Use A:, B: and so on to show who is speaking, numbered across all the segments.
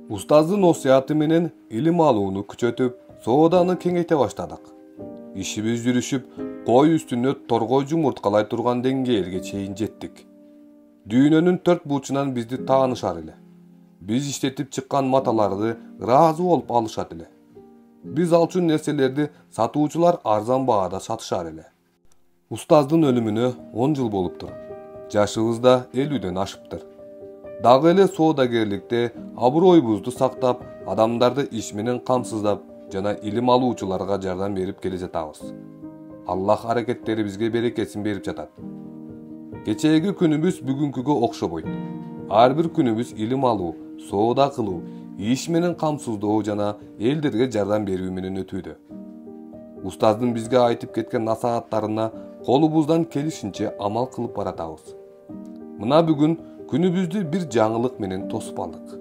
A: Устаздын осуяты менен илим алууну күчөтүп, сооданы кеңейте баштадык. Ишибиз жүрүшүп, кой үстүнө торгой жумурткалай турган деңгээлге чейин жеттик. Дүйнөнүн төрт бурчунан бизди таанышар эле. Биз иштетип чыккан маталарды ыраазы болуп алышат эле. Биз алчу нерселерди сатуучулар арзан баада сатышар эле. Устаздын өлүмүнө 10 жыл болуптур. Жашыбыз да 50ден ашыптыр. Дагы эле соодагерликте аброойбузду сактап, адамдарды иш менен камсыздап жана илим алуучуларга жардам берип келе жатабыз. Аллах аракеттерибизге берекесин берип жатат. Кечээги күнүбүз бүгүнкүгө окшобойт. Ар бир күнүбүз илим алуу, соода кылуу, иш менен камсыздоо жана элдерге жардам берүү менен өтүүдө. Устаздын бизге айтып кеткен насааттарына колубуздан келишинче амал кылып баратабыз. Мына бүгүн күнүбүздү бир жаңылык менен тосуп алдык.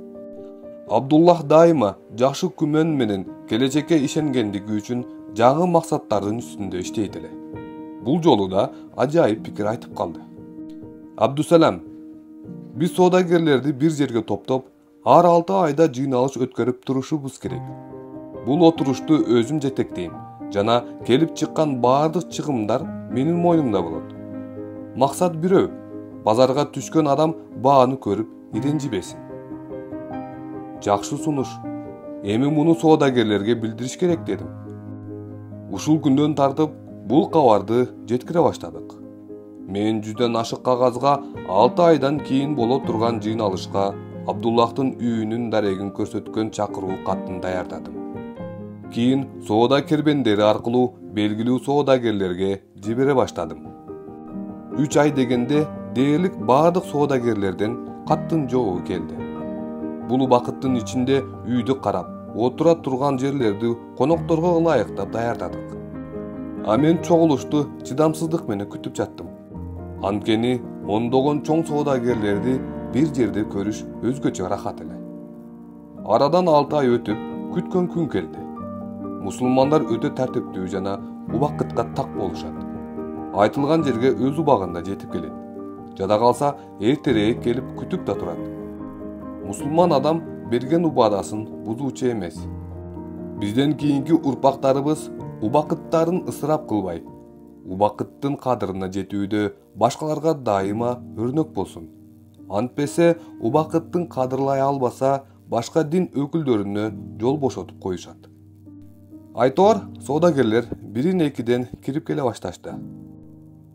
A: Абдуллах дайыма жакшы күмөн менен келечекке ишенгендиги үчүн жаңы максаттардын үстүндө иштейт эле. Бул жолу да ажайып пикир айтып калды. Абдусалам, биз соодагерлерди бир жерге топтоп, ар 6 айда жыйналыш өткөрүп турушубуз керек. Бул отурушту өзүм жетектейм жана келип чыккан баардык чыгымдар менин мойнумда болот. Максат бирөө. Базарга түшкөн адам бааны көрүп иренжибесин. Жакшы сунуш. Эми муну соодагерлерге билдириш керек дедим. Ушул күндөн тартып бул кабарды жеткире баштадык. Мен 100ден ашык кагазга 6 айдан кийин боло турган жыйналышка Абдуллахтын үйүнүн дарегин көрсөткөн чакыруу катын даярдадым. Кийин соода кербендери аркылуу белгилүү соодагерлерге жибере баштадым. 3 ай дегенде дээрлик баардык соодагерлерден каттын жообу келди. Бул убакыттын ичинде үйдү карап, отура турган жерлерди конокторго ылайыктап даярдадык. А мен чогулушту чыдамсыздык менен күтүп жаттым. Анткени ондогон чоң соодагерлерди бир жерде көрүш өзгөчө рахат эле. Арадан 6 ай өтүп, күткөн күн келди. Мусулмандар өтө тартиптүү жана убакытка так болушат. Айтылган жерге өз убагында жетип келет. Жада калса эртерээк келип күтүп да турат. Мусулман адам берген убадасын бузуучу эмес. Бизден кийинки урпактарыбыз убакыттарын ысырап кылбай, убакыттын кадырына жетүүдө башкаларга дайыма өрнөк болсун. Антпесе убакыттын кадырлай албаса, башка дин өкүлдөрүнө жол бошотуп коюшат. Айтор соодагерлер 1-2ден кирип келе башташты.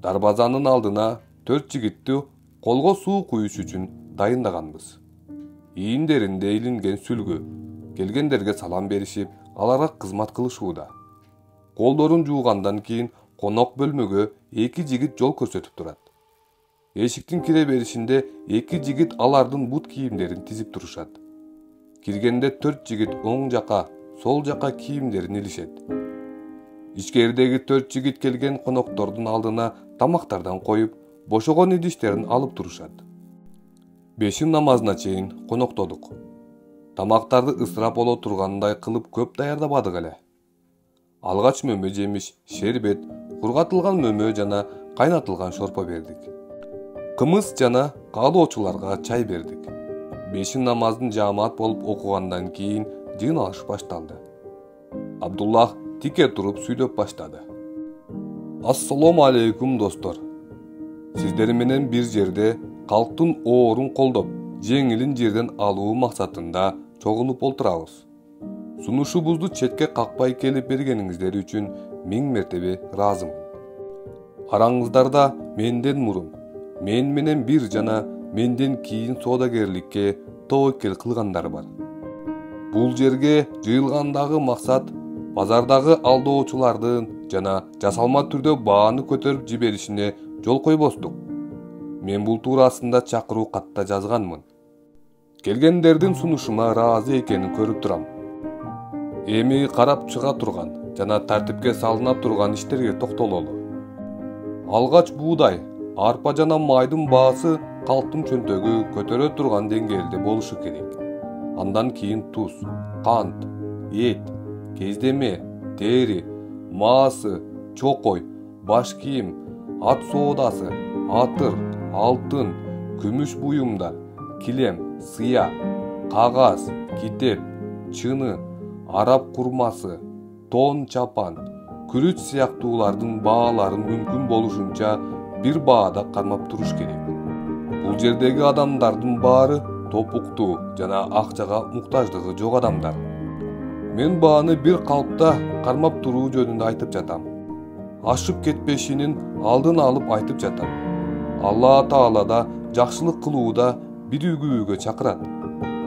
A: Дарбазанын алдына 4 жигитти колго суу куюш үчүн дайындаганбыз. Ийиндеринде илинген сүлгү, келгендерге салам беришип, аларга кызмат кылышууда. Колдорун жуугандан кийин конок бөлмөгө 2 жигит жол көрсөтүп турат. Эшиктин кире беришинде 2 жигит алардын бут кийимдерин тизип турушат. Киргенде 4 жигит оң жака, сол жака кийимдерин илишет. Ичкеридеги 4 жигит келген коноктордун алдына тамактардан коюп, бошогон идиштерин алып турушат. Бешин намазына чейин коноктодук. Тамактарды ысырап боло тургандай кылып көп даярдабадык эле. Алгач мөмө жемиш, шербет, кургатылган мөмө жана кайнатылган шорпо бердик. Кымыз жана каалоочуларга чай бердик. Бешин намаздын жаамат болуп окугандан кийин жыйналыш башталды. Абдуллах тике туруп сүйлөп баштады. Ассаламу алейкум достор. Сиздер менен бир жерде калктын оорун колдоп, жеңилин жерден алуу максатында чогулуп олтурабыз. Сунушубузду четке какпай келип бергениңиздер үчүн 1000 мертебе ыраазымын. Араңыздарда менден мурун, мен менен бир жана менден кийин соодагерликке тоокел кылгандар бар. Бул жерге жыйылгандагы максат базардагы алдоочулардын жана жасалма түрдө бааны көтөрүп жиберишине жол койбостук. Мен бул туурасында чакыруу катта жазганмын. Келгендердин сунушума ыраазы экенин көрүп турам. Эми карап чыга турган жана тартипке салына турган иштерге токтололу. Алгач буудай, арпа жана майдын баасы калктын чөнтөгү көтөрө турган деңгээлде болушу керек. Андан кийин туз, кант, эт, кездеме, тери, маасы, чокой, баш кийим, ат соодасы, атыр, алтын, күмүш буюмдар, килем, сыя, кагаз, китеп, чыны, араб курмасы, тон чапан, күрүч сыяктуулардын бааларын мүмкүн болушунча бир баада кармап туруш керек. Бул жердеги адамдардын баары топуктуу жана акчага муктаждыгы жок адамдар. Мен бааны бир калпта кармап туруу жөнүндө айтып жатам. Ашып кетпешинин алдын алып айтып жатам. Алла Таала да жакшылык кылууда бири-бирүүгө чакырат.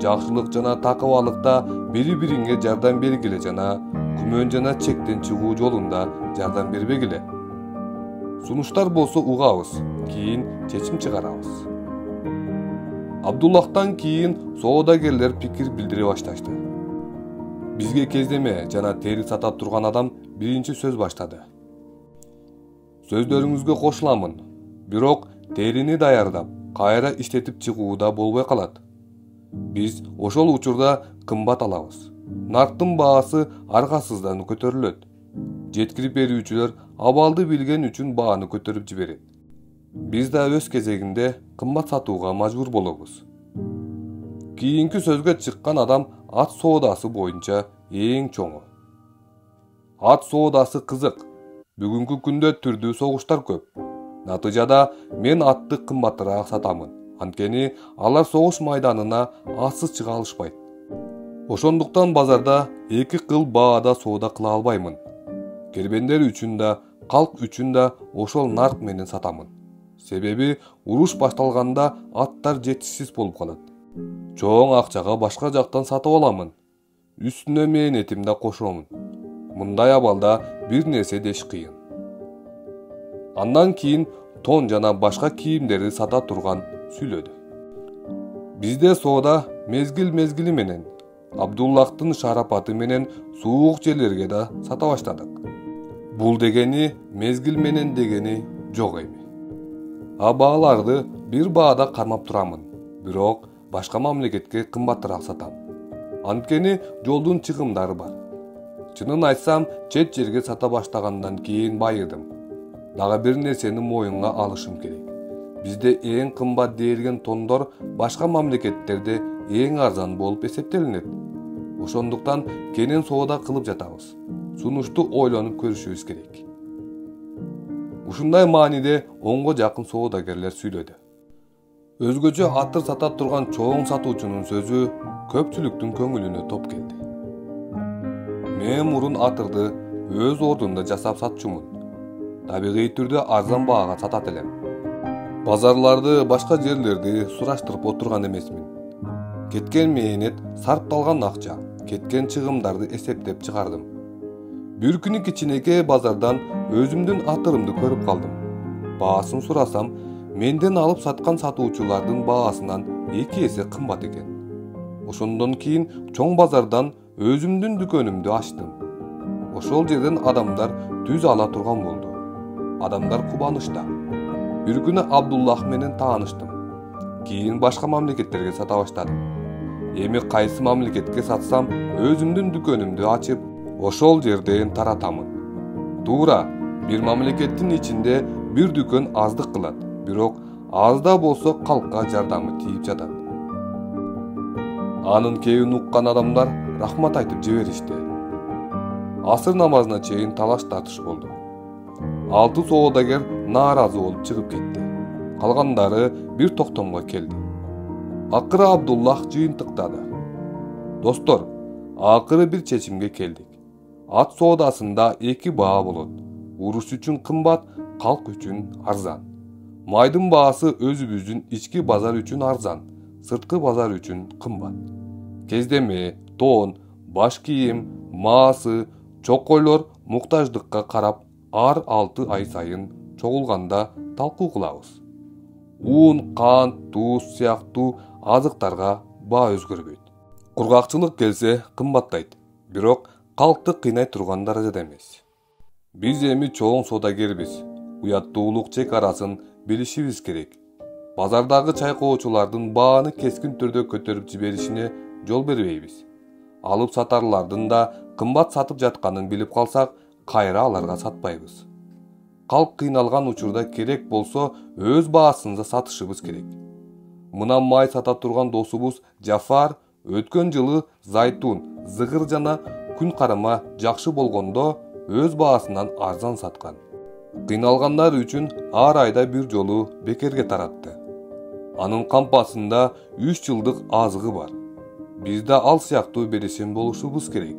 A: Жакшылык жана такыбалыкта бири-бириңе жардам бергиле жана күмөн жана чектен чыгуу жолунда жардам бербегиле. Сунуштар болсо угабыз, кийин чечим чыгарабыз. Абдуллахтан кийин соодагерлер пикир билдире башташты. Бизге кездеме жана тери сата турган адам биринчи сөз баштады. Сөздөрүңүзгө кошуламын, бирок терини даярдап, кайра иштетип чыгууда болбой калат. Биз ошол учурда кымбат алабыз. Нарктын баасы аргасыздан көтөрүлөт. Жеткирип берүүчүлөр абалды билген үчүн бааны көтөрүп жиберет. Биз да өз кезегинде кымбат сатууга мажбур болобуз. Кийинки сөзгө чыккан адам ат соодасы боюнча эң чоңу. Ат соодасы кызык. Бүгүнкү күндө түрдүү согуштар көп. Натыйжада мен атты кымбатыраак сатамын. Анткени алар согуш майданына атсыз чыга алышпайт. Ошондуктан базарда эки кыл баада соода кыла албаймын. Кербендер үчүн да, калк үчүн да ошол нарк менен сатамын. Себеби уруш башталганда аттар жетишсиз болуп калат. Чоң акчага башка жактан сатып аламын. Үстүнө мээнетим да кошомун. Мындай абалда бир нерсе деш кыйын. Андан кийин тон жана башка кийимдерди сата турган сүйлөдү. Бизде соода мезгил менен, Абдуллахтын шарапаты менен суук жерлерге да сата баштадык. Бул дегени мезгил менен дегени жок эми. Бааларды бир баада кармап турамын, бирок башка мамлекетке кымбатыраак сатам. Анткени жолдун чыгымдары бар. Чынын айтсам, чет жерге сата баштагандан кийин байыдым. Дагы бир нерсени моюнга алышым керек. Бизде эң кымбат дээрлген тондор башка мамлекеттерде эң арзан болуп эсептелинет. Ошондуктан кенен соода кылып жатабыз. Сунушту ойлонуп көрүшүбүз керек. Ушундай мааниде онго жакын соодагерлер сүйлөдү. Өзгөчө атыр сата турган чоң сатуучунун сөзү көпчүлүктүн көңүлүнө топ келди. Мен мурун атырды өз ордунда жасап сатчумун. Табигый түрдө арзан баага сатат элем. Базарларды, башка жерлерди сураштырып отурган эмесмин. Кеткен мээнет, сарпталган акча, кеткен чыгымдарды эсептеп чыгардым. Бир күнү кичинекей базардан өзүмдүн атырымды көрүп калдым. Баасын сурасам, менден алып саткан сатуучулардын баасынан 2 эсе кымбат экен. Ошондон кийин чоң базардан өзүмдүн дүкөнүмдү ачтым. Ошол жерден адамдар түз ала турган болду. Адамдар кубанычта. Бир күнү Абдуллах менен тааныштым. Кийин башка мамлекеттерге сата баштадым. Эми кайсы мамлекетке сатсам, өзүмдүн дүкөнүмдү ачып, ошол жерден таратамын. Туура, бир мамлекеттин ичинде бир дүкөн аздык кылат, бирок азда болсо калкка жардамы тийип жатат. Анын кебин уккан адамдар рахмат айтып жиберишти. Асыр намазына чейин талаш тартыш болду. 6 соодагер нааразы болуп чыгып кетти. Калгандары бир токтомго келди. Акыры Абдуллах жыйынтыктады. Достор, акыры бир чечимге келдик. Ат соодасында 2 баа болот. Уруш үчүн кымбат, калк үчүн арзан. Майдын баасы өзүбүздүн ички базар үчүн арзан, сырткы базар үчүн кымбат. Кездеме, тон, баш кийим, маасы, чокойлор муктаждыкка карап ар 6 ай сайын чогулганда талкуу кылабыз. Уун, кант, туз сыяктуу азыктарга баа өзгөрбөйт. Кургакчылык келсе кымбаттайт, бирок калкты кыйнай турган даражада эмес. Биз эми чоң соодагербиз. Уяттуулук чек арасын билишибиз керек. Базардагы чайкоочулардын бааны кескин түрдө көтөрүп жиберишине жол бербейбиз. Алып сатарлардын да кымбат сатып жатканын билип калсак, кайра аларга сатпайбыз. Калк кыйналган учурда керек болсо өз баасында сатышыбыз керек. Мына май сата турган досубуз Жафар өткөн жылы зайтун, зыгыр жана күн карама жакшы болгондо өз баасынан арзан саткан. Кыйналгандар үчүн ар айда бир жолу бекерге таратты. Анын кампасында 3 жылдык азыгы бар. Бизде ал сыяктуу берешен болушубуз керек.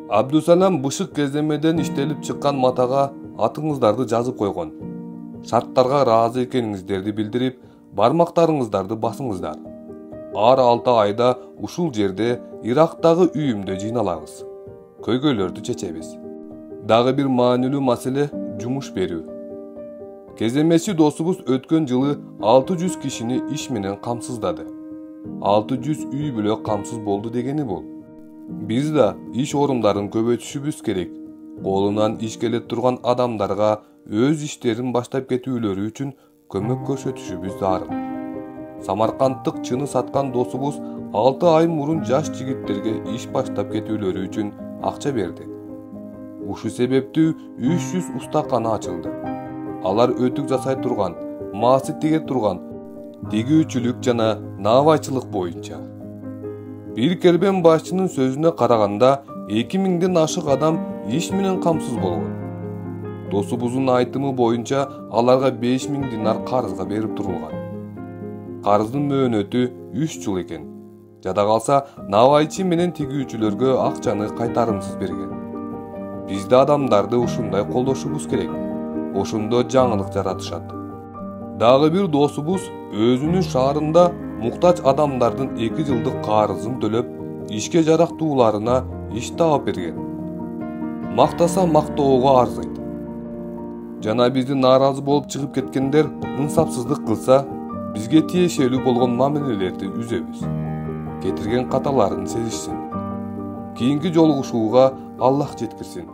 A: Абдусалам бышык кездемеден иштелип чыккан матага атыңыздарды жазып койгон. Шарттарга ыраазы экениңиздерди билдирип, бармактарыңыздарды басыңыздар. Ар 6 айда ушул жерде Ирактагы үйүмдө жыйналабыз. Көйгөйлөрдү чечебиз. Дагы бир маанилүү маселе жумуш берүү. Кеземечи досубуз өткөн жылы 600 кишини иш менен камсыздады. 600 үй бүлө камсыз болду дегени бул. Биз да иш орундарын көбөйтүшүбүз керек. Колунан иш келе турган адамдарга өз иштерин баштап кетүүлөрү үчүн көмөк көрсөтүшүбүз зарыл. Самаркандтык чыны саткан досубуз 6 ай мурун жаш жигиттерге иш баштап кетүүлөрү үчүн акча берди. Ушул себептүү 300 устакана ачылды. Алар өтүк жасай турган, маасы тиге турган, тигүүчүлүк жана наабайчылык боюнча. Бир кербен башчынын сөзүнө караганда 2000ден ашык адам иш менен камсыз болгон. Досубуздун айтымы боюнча аларга 5000 динар карызга берип турулган. Карыздын мөөнөтү 3 жыл экен. Жада калса наабайчы менен тигүүчүлөргө акчаны кайтарымсыз берген. Бизде адамдарды ушундай колдошубуз керек. Ошондо жаңылык жаратышат. Дагы бир досубуз өзүнүн шаарында муктач адамдардын 2 жылдык карызын төлөп, ишке жарактууларына иш таап берген. Мактаса мактоого арзыйт. Жана бизди нааразы болуп чыгып кеткендер ынсапсыздык кылса, бизге тиешелүү болгон мамилелерди үзөбүз. Кетирген каталарын сезишсин. Кийинки жолугушууга Аллах жеткирсин.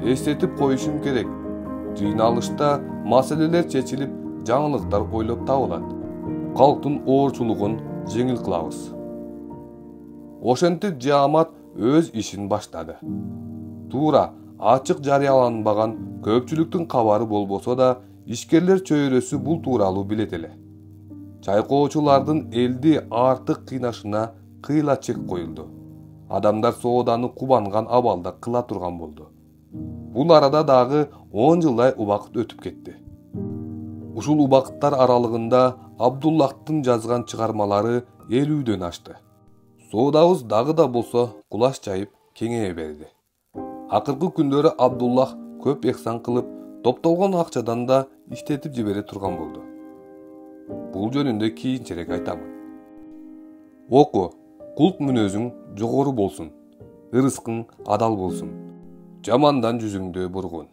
A: Эстетип коюшум керек. Жыйналышта маселелер чечилип, жаңылыктар ойлоп табылат. Калктын оорчулугун жеңил кылабыз. Ошентип жаамат өз ишин баштады. Туура ачык жарыяланбаган көпчүлүктүн кабары болбосо да, ишкерлер чөйрөсү бул тууралуу билет эле. Чайкоочулардын элди артык кыйнашына кыйла чек коюлду. Адамдар сооданы кубанган абалда кыла турган болду. Бул арада дагы 10 жылдай убакыт өтүп кетти. Ушул убакыттар аралыгында Абдуллахтын жазган чыгармалары 50дөн ашты. Соодабыз дагы да болсо кулаш жайып кеңейе берди. Акыркы күндөрү Абдуллах көп эхсан кылып, топтолгон акчадан да иштетип жибере турган болду. Бул жөнүндө кийинчерээк айтамын. Оку, кулк мүнөзүң жогору болсун, ырыскың адал болсун. Жамандан жүзүңдү бургун.